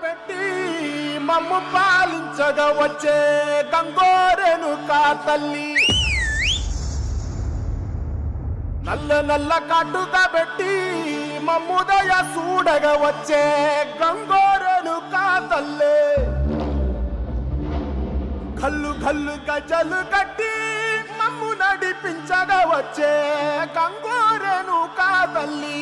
పెట్టి మమ్ము పాలించగా వచ్చే గంగోరెను కా తల్లి నల్ల నల్ల కాటుగా పెట్టి మమ్ముదయ చూడగా వచ్చే గంగోరెను కా తల్లి కల్లు కల్లు గజలు కట్టి మమ్ము నడిపించగా వచ్చే గంగోరెను కా తల్లి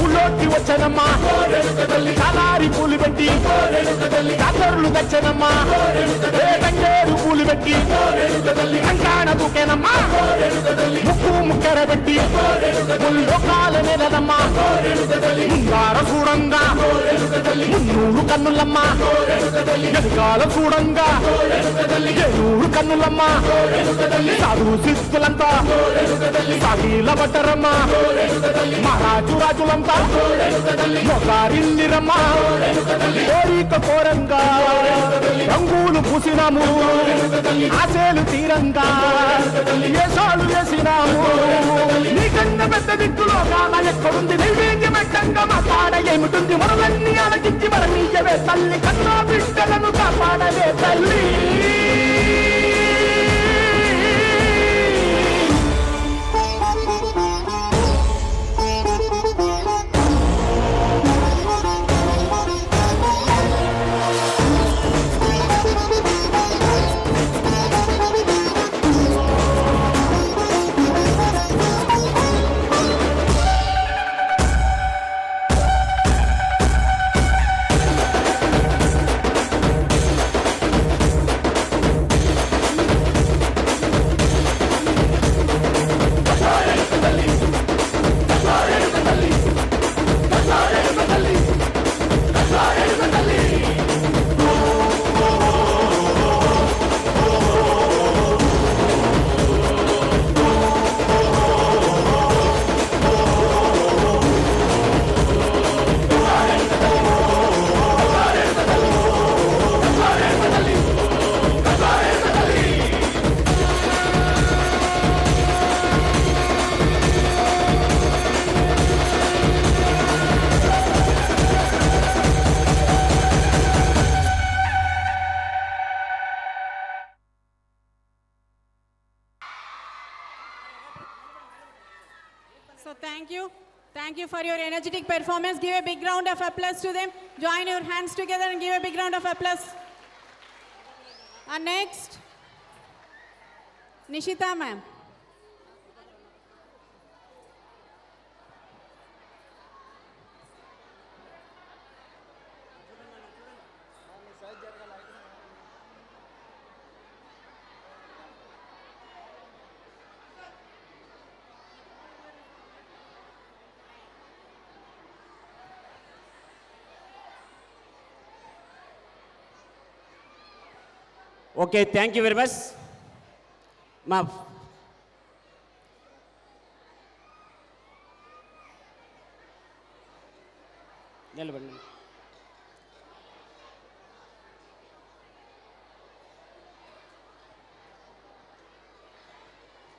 ఊళ్ళోకి వచ్చనమ్మా కలారి పూలు పెట్టి కాతరులు తెచ్చనమ్మా తంగేరు పూలు పెట్టి కంకాణ దూకేనమ్మా ముక్కు ముక్కెర పెట్టి లోకాల నెలదమ్మా ముంగార చూడంగా మున్నూరు కన్నులమ్మా ఎదుగాల చూడంగా ఏనూరు కన్నులమ్మా సాధు శిస్తులంతా సాగిల బట్టరమ్మా మహారాజు రాజులంతా మొగారిల్లిరమ్మా కోరిక కోరంగా రంగులు పూసినాము ఆశలు తీరంగా ఏసాలు వేసినాము నీకన్నా పెద్ద దిక్కులో కాన ఎక్కడుంది నైవేద్యం పెట్టంగా మా కాడ ఏమిటుంది మనలన్నీ ఆలకించి మరణీయవే తల్లి కన్నా బిడ్డలను కాపాడవే తల్లి So thank you for your energetic performance. Give a big round of applause to them. Join your hands together and give a big round of applause. And next, Nishita ma'am. Okay, thank you very much. Ma. Nilabanడి.